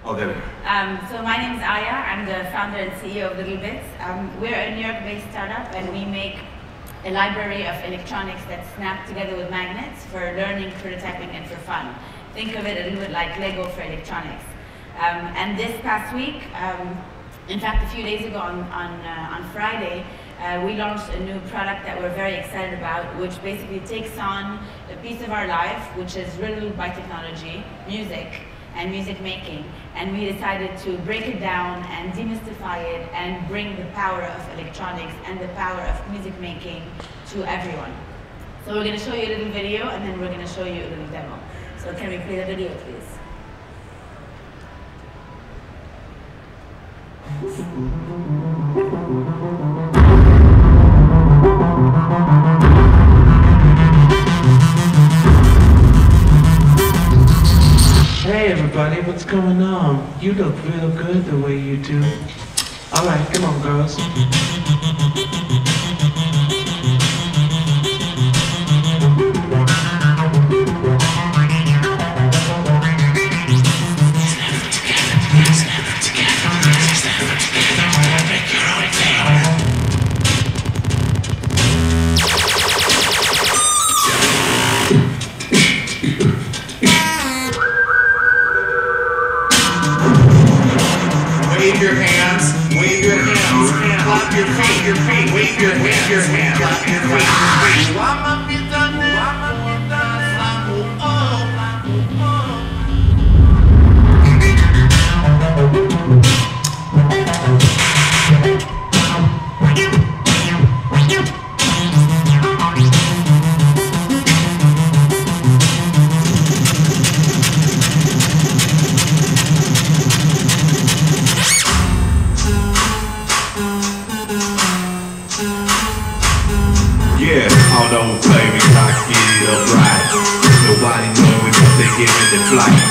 Oh, there we go. So my name is Aya. I'm the founder and CEO of littleBits. We're a New York-based startup, and we make a library of electronics that's snapped together with magnets for learning, prototyping, and for fun. Think of it a little bit like Lego for electronics. And this past week, in fact, a few days ago on Friday, we launched a new product that we're very excited about, which basically takes on a piece of our life, which is riddled by technology, music, and music making. And we decided to break it down and demystify it and bring the power of electronics and the power of music making to everyone. So we're going to show you a little video, and then we're going to show you a little demo. So can we play the video, please? Hey everybody, what's going on? You look real good the way you do. Alright, come on girls. Wave your hands, clap your feet, wave your hands, clap your feet. Yeah, all those baby rock it up right. Nobody know it, but they giving the flight.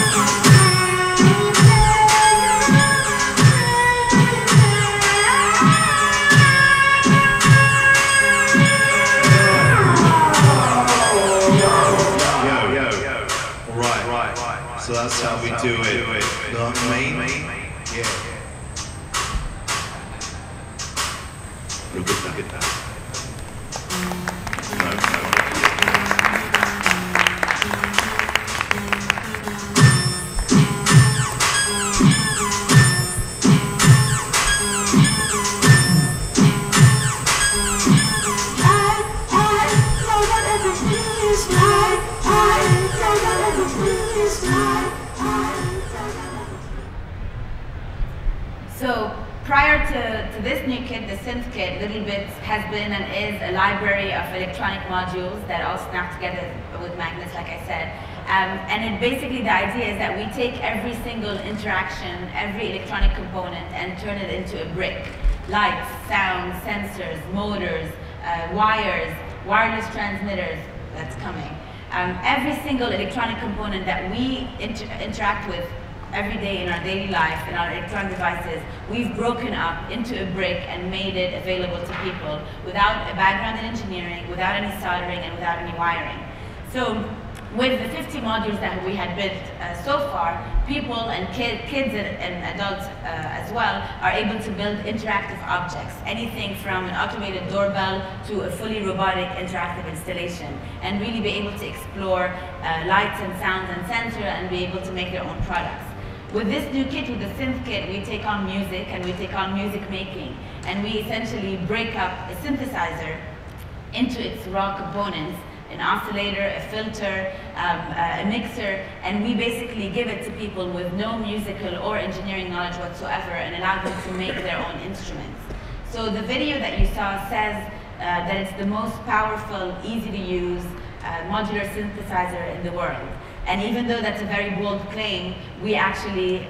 Yo. Right. So that's how we do it. You know what I mean? Yeah. Look at that. So prior to this new kit, the Synth kit, littleBits has been and is a library of electronic modules that all snap together with magnets, like I said. And it basically, the idea is that we take every single interaction, every electronic component, and turn it into a brick. Lights, sounds, sensors, motors, wires, wireless transmitters, that's coming. Every single electronic component that we interact with every day in our daily life, in our electronic devices, we've broken up into a brick and made it available to people without a background in engineering, without any soldering, and without any wiring. So with the 50 modules that we had built so far, people and kids and adults as well are able to build interactive objects, anything from an automated doorbell to a fully robotic interactive installation, and really be able to explore lights and sounds and sensors and be able to make their own products. With this new kit, with the Synth kit, we take on music and we take on music making, and we essentially break up a synthesizer into its raw components, an oscillator, a filter, a mixer, and we basically give it to people with no musical or engineering knowledge whatsoever and allow them to make their own instruments. So the video that you saw says that it's the most powerful, easy to use modular synthesizer in the world. And even though that's a very bold claim, we actually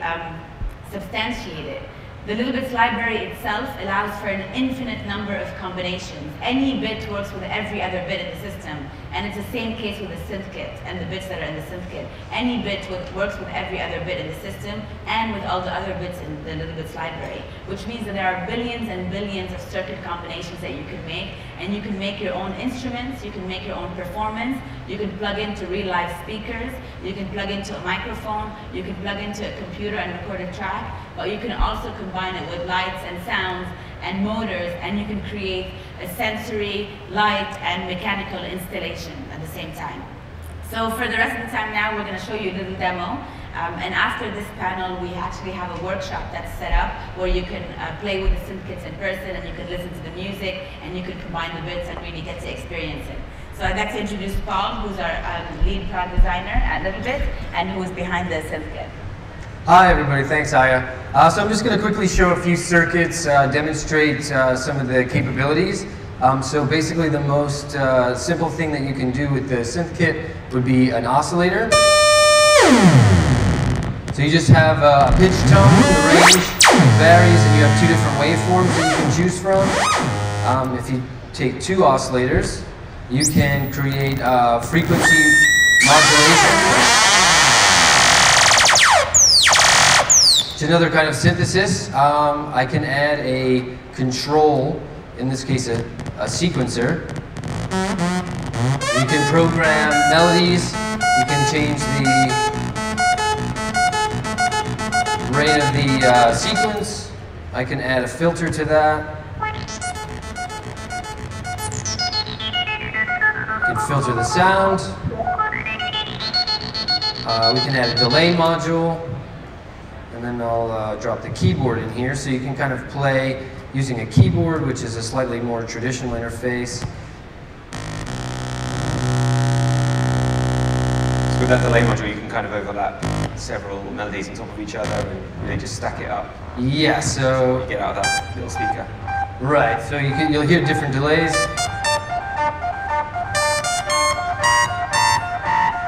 substantiate it. The littleBits library itself allows for an infinite number of combinations. Any bit works with every other bit in the system, and it's the same case with the Synth kit and the bits that are in the Synth kit. Any bit works with every other bit in the system and with all the other bits in the littleBits library, which means that there are billions and billions of circuit combinations that you can make, and you can make your own instruments, you can make your own performance, you can plug into real life speakers, you can plug into a microphone, you can plug into a computer and record a track, but you can also combine it with lights and sounds and motors, and you can create a sensory, light, and mechanical installation at the same time. So for the rest of the time now, we're going to show you a little demo. And after this panel, we actually have a workshop that's set up where you can play with the synth kits in person, and you can listen to the music, and you can combine the bits and really get to experience it. So I'd like to introduce Paul, who's our lead product designer at littleBits, and who is behind the synth kit. Hi everybody, thanks Aya. So I'm just going to quickly show a few circuits, demonstrate some of the capabilities. So basically the most simple thing that you can do with the synth kit would be an oscillator. So you just have a pitch tone, the range varies, and you have two different waveforms that you can choose from. If you take two oscillators, you can create frequency modulation. It's another kind of synthesis. I can add a control, in this case a sequencer. You can program melodies, you can change the rate of the sequence. I can add a filter to that. I can filter the sound. We can add a delay module. And then I'll drop the keyboard in here so you can kind of play using a keyboard, which is a slightly more traditional interface. So with that delay module, you can kind of overlap several melodies on top of each other and really just stack it up. Yeah, so You get out of that little speaker. right. So you'll hear different delays.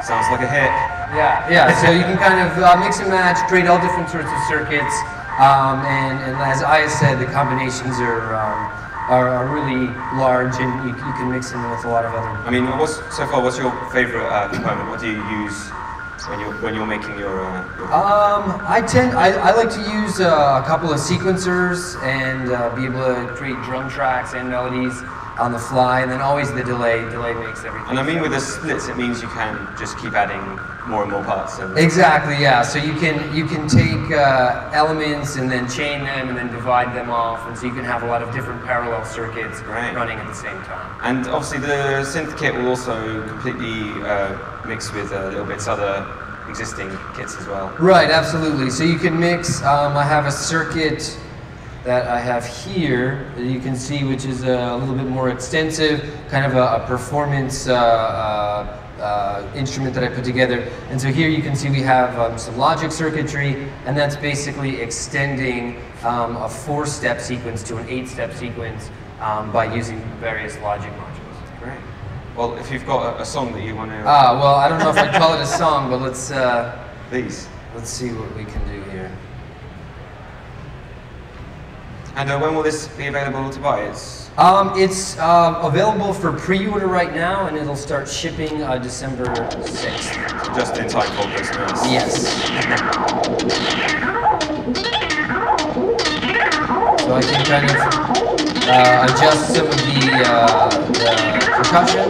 Sounds like a hit. Yeah. So you can kind of mix and match, create all different sorts of circuits, and as Aya said, the combinations are really large, and you can mix them with a lot of other. I mean, so far, what's your favorite component? What do you use when you're making your I like to use a couple of sequencers and be able to create drum tracks and melodies on the fly, and then always the delay. Delay makes everything. And I mean, with the splits, it means you can just keep adding more and more parts. And exactly, yeah. So you can take elements and then chain them and then divide them off, and so you can have a lot of different parallel circuits running at the same time. And obviously, the synth kit will also completely mix with littleBits other existing kits as well. Right, absolutely. So you can mix. I have a circuit that I have here that you can see, which is a little bit more extensive, kind of a performance instrument that I put together. And so here you can see we have some logic circuitry, and that's basically extending a 4-step sequence to an 8-step sequence by using various logic modules. Great. Well, if you've got a song that you want to... well, I don't know if I'd call it a song, but let's Please. Let's see what we can do here. And when will this be available to buy? It's available for pre-order right now, and it'll start shipping December 6th. just in time for Christmas. Yes. So I can kind of adjust some of the percussion.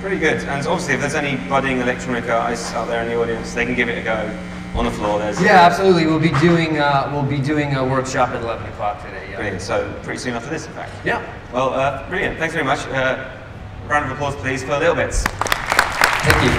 Pretty good. And obviously, if there's any budding electronic artists out there in the audience, they can give it a go on the floor. Yeah, absolutely. We'll be doing a workshop at 11 o'clock today. Yeah. Brilliant. So pretty soon after this, in fact. Yeah. Well, brilliant. Thanks very much. Round of applause, please, for littleBits. Thank you.